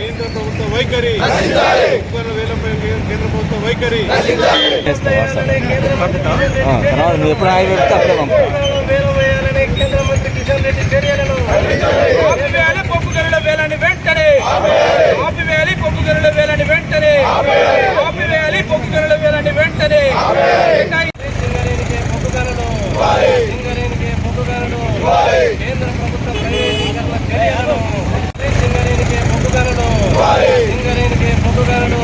కేంద్ర ప్రభుత్వ వైఖరి కేంద్ర ప్రభుత్వ వైఖరి కేంద్ర మంత్రి కిషన్ రెడ్డి చర్యలను ఆపివేయాలి. బొగ్గు గనుల వేలాన్ని వెంటనే ఆపివేయాలి. బొగ్గు గనుల వేలాన్ని వెంటనే ఆపివేయాలి. బొగ్గు గనుల వేలాన్ని వెంటనే సింగరేణికి బొగ్గు గనులు సింగరేణికి బొగ్గు గనులు కేంద్ర ప్రభుత్వ ప్రైవేటీకరణ చర్యలను సింగరేణికి బొగ్గు గనులు సింగరేణికి బొగ్గు గనులు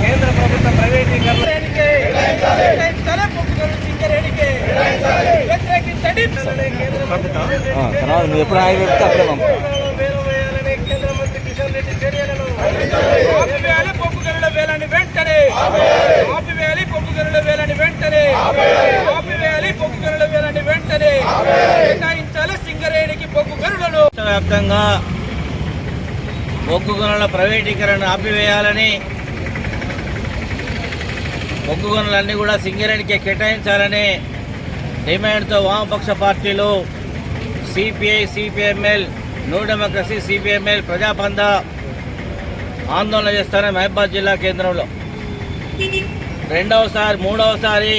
కేంద్ర ప్రభుత్వ ప్రైవేటీకరణ చర్యలను కేంద్ర ప్రభుత్వ ప్రైవేటీకరణ నువ్వు ఎప్పుడు ఆయన పెడితే అప్పుడే కేంద్ర మంత్రి కిషన్ రెడ్డి చర్యలను ఆపివేయాలి. బొగ్గు గనుల వేలాన్ని వెంటనే ఆపివేయాలి. బొగ్గు గనుల వేలాన్ని వెంటనే ఆపివేయాలి. బొగ్గు గనుల వేలాన్ని వెంటనే కేటాయించాలి. సింగరేణికి బొగ్గు గనులను వ్యాప్తంగా బొగ్గు గనుల ప్రైవేటీకరణ ఆపివేయాలని, బొగ్గు గనులన్నీ కూడా సింగరేణికి కేటాయించాలని డిమాండ్తో వామపక్ష పార్టీలు CPI, CPI ML, New Democracy, CPI ML, ప్రజాబంధ ఆందోళన చేస్తారని మహబూబాబాద్ జిల్లా కేంద్రంలో మూడవసారి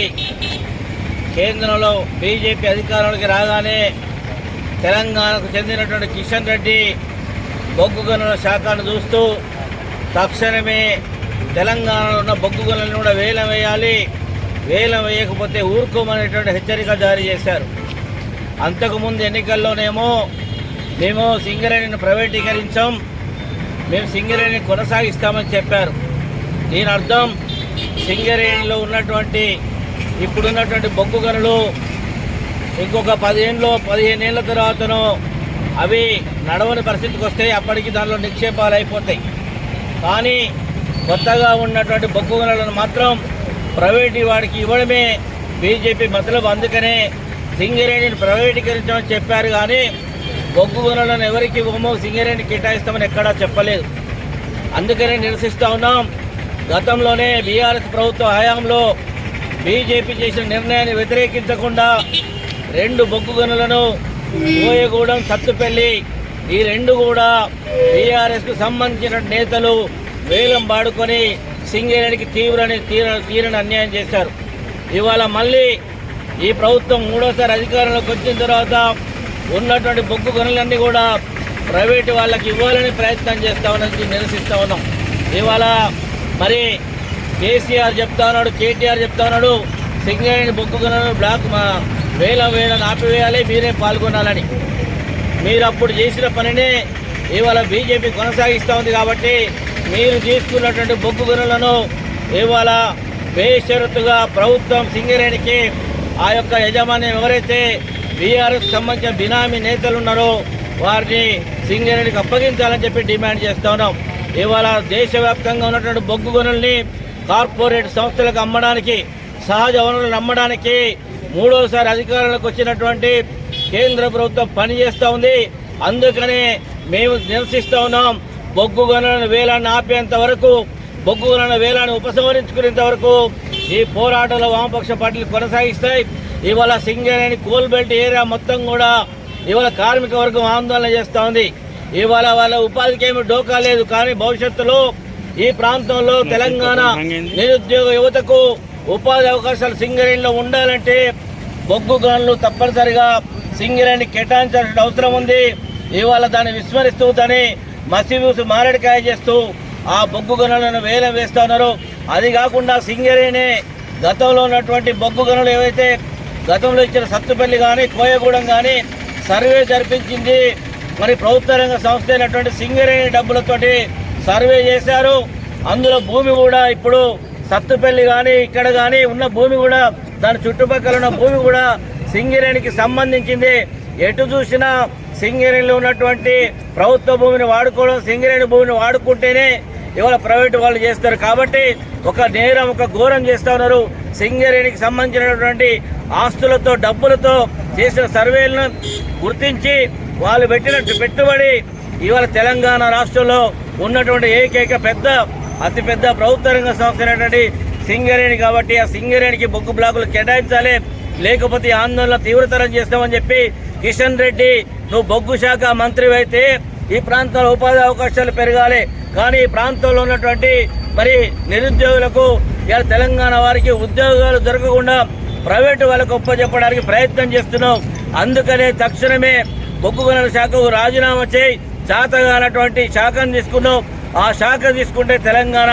కేంద్రంలో బీజేపీ అధికారంలోకి రాగానే తెలంగాణకు చెందినటువంటి కిషన్ రెడ్డి బొగ్గు గనుల శాఖను చూస్తూ తక్షణమే తెలంగాణలో ఉన్న బొగ్గు గనులను కూడా వేలం వేయాలి, వేలం వేయకపోతే ఊరుకోమనేటువంటి హెచ్చరిక జారీ చేశారు. అంతకుముందు ఎన్నికల్లోనేమో మేము సింగరేణిని ప్రైవేటీకరించాం, మేము సింగరేణిని కొనసాగిస్తామని చెప్పారు. దీని అర్థం సింగరేణిలో ఉన్నటువంటి ఇప్పుడున్నటువంటి బొగ్గు గనులు ఇంకొక 15 ఏళ్ళ తర్వాతనో అవి నడవని పరిస్థితికి వస్తాయి. అప్పటికి దానిలో నిక్షేపాలు అయిపోతాయి. కానీ కొత్తగా ఉన్నటువంటి బొగ్గు గనులను మాత్రం ప్రైవేటు వాడికి ఇవ్వడమే బీజేపీ మతలబు. అందుకనే సింగరేణిని ప్రైవేటీకరించమని చెప్పారు, కానీ బొగ్గు గనులను ఎవరికి ఇవ్వమో సింగరేణిని కేటాయిస్తామని ఎక్కడా చెప్పలేదు. అందుకనే నిరసిస్తూ ఉన్నాం. గతంలోనే బీఆర్ఎస్ ప్రభుత్వ హయాంలో బీజేపీ చేసిన నిర్ణయాన్ని వ్యతిరేకించకుండా 2 బొగ్గు గనులను కోయగూడెం, సత్తుపల్లి ఈ 2 కూడా బీఆర్ఎస్కు సంబంధించిన నేతలు వేలం పాడుకొని సింగరేణికి తీరని అన్యాయం చేశారు. ఇవాళ మళ్ళీ ఈ ప్రభుత్వం మూడోసారి అధికారంలోకి వచ్చిన తర్వాత ఉన్నటువంటి బొగ్గు గనులన్నీ కూడా ప్రైవేటు వాళ్ళకి ఇవ్వాలని ప్రయత్నం చేస్తా ఉన్నది నిరసిస్తూ ఉన్నాం. ఇవాళ మరి కేసీఆర్ చెప్తా ఉన్నాడు, కేటీఆర్ చెప్తా ఉన్నాడు, సింగరేణి బొగ్గు గనులను వేలం ఆపివేయాలి, మీరే పాల్గొనాలని. మీరు అప్పుడు చేసిన పనినే ఇవాళ బీజేపీ కొనసాగిస్తూ ఉంది. కాబట్టి మీరు తీసుకున్నటువంటి బొగ్గు గనులను ఇవాళ బేషరతుగా ప్రభుత్వం సింగరేణికి ఆ యొక్క యజమాన్యం ఎవరైతే బీఆర్ఎస్ సంబంధించిన బినామీ నేతలు ఉన్నారో వారిని సింగరేణికి అప్పగించాలని చెప్పి డిమాండ్ చేస్తూ ఉన్నాం. ఇవాళ దేశవ్యాప్తంగా ఉన్నటువంటి బొగ్గు గనుల్ని కార్పొరేట్ సంస్థలకు అమ్మడానికి, సహజ వనరులను అమ్మడానికి మూడోసారి అధికారంలోకి వచ్చినటువంటి కేంద్ర ప్రభుత్వం పనిచేస్తూ ఉంది. అందుకనే మేము నిరసిస్తూ ఉన్నాం. బొగ్గు గనులను వేలాన్ని ఆపేంత వరకు, బొగ్గు గనుల వేలాన్ని ఉపసంహరించుకునేంత వరకు ఈ పోరాటంలో వామపక్ష పార్టీలు కొనసాగిస్తాయి. ఇవాళ సింగరేణి కోల్ బెల్ట్ ఏరియా మొత్తం కూడా ఇవాళ కార్మిక వర్గం ఆందోళన చేస్తూ ఉంది. ఇవాళ వాళ్ళ ఉపాధికి ఏమి డోకా లేదు. కానీ భవిష్యత్తులో ఈ ప్రాంతంలో తెలంగాణ నిరుద్యోగ యువతకు ఉపాధి అవకాశాలు సింగరేణిలో ఉండాలంటే బొగ్గు గనులు తప్పనిసరిగా సింగరేణి కేటాయించాల్సిన అవసరం ఉంది. ఇవాళ దాన్ని విస్మరిస్తూ దాన్ని మసిబూసి మారడికాయ చేస్తూ ఆ బొగ్గు గనులను వేలం వేస్తూ ఉన్నారు. అది కాకుండా సింగరేణి గతంలో ఉన్నటువంటి బొగ్గు గనులు ఏవైతే గతంలో ఇచ్చిన సత్తుపల్లి కానీ, కోయగూడెం కానీ సర్వే జరిపించింది. మరి ప్రభుత్వ రంగ సంస్థ అయినటువంటి సింగరేణి డబ్బులతోటి సర్వే చేశారు. అందులో భూమి కూడా ఇప్పుడు సత్తుపల్లి కానీ ఇక్కడ కానీ ఉన్న భూమి కూడా, దాని చుట్టుపక్కల ఉన్న భూమి కూడా సింగరేణికి సంబంధించింది. ఎటు చూసినా సింగరేణిలో ఉన్నటువంటి ప్రభుత్వ భూమిని వాడుకోవడం, సింగరేణి భూమిని వాడుకుంటేనే ఇవాళ ప్రైవేటు వాళ్ళు చేస్తారు. కాబట్టి ఒక నేరం, ఒక ఘోరం చేస్తూ ఉన్నారు. సింగరేణికి సంబంధించినటువంటి ఆస్తులతో, డబ్బులతో చేసిన సర్వేలను గుర్తించి వాళ్ళు పెట్టినట్టు పెట్టుబడి ఇవాళ తెలంగాణ రాష్ట్రంలో ఉన్నటువంటి ఏకైక అతిపెద్ద ప్రభుత్వ రంగ సంస్థ అయినటువంటి సింగరేణి కాబట్టి ఆ సింగరేణికి బొగ్గు బ్లాకులు కేటాయించాలి, లేకపోతే ఆందోళన తీవ్రతరం చేస్తామని చెప్పి కిషన్ రెడ్డి నువ్వు బొగ్గు శాఖ మంత్రి అయితే ఈ ప్రాంతంలో ఉపాధి అవకాశాలు పెరగాలి, కానీ ఈ ప్రాంతంలో ఉన్నటువంటి మరి నిరుద్యోగులకు ఇలా తెలంగాణ వారికి ఉద్యోగాలు దొరకకుండా ప్రైవేటు వాళ్ళకు ఒప్పచెప్పడానికి ప్రయత్నం చేస్తున్నావు. అందుకనే తక్షణమే బొగ్గు గనుల శాఖకు రాజీనామా చేయి, చేతగానటువంటి శాఖను తీసుకున్నావు. ఆ శాఖ తీసుకుంటే తెలంగాణ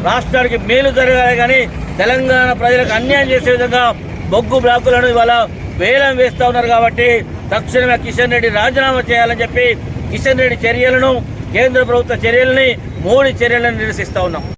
రాష్ట్రానికి మేలు జరగాలి, కానీ తెలంగాణ ప్రజలకు అన్యాయం చేసే విధంగా బొగ్గు బ్లాకులను ఇవాళ వేలం వేస్తూ ఉన్నారు. కాబట్టి తక్షణమే కిషన్ రెడ్డి రాజీనామా చేయాలని చెప్పి కిషన్ రెడ్డి చర్యలను, కేంద్ర ప్రభుత్వ చర్యలని, మోడీ చర్యలను నిరసిస్తూ ఉన్నాం.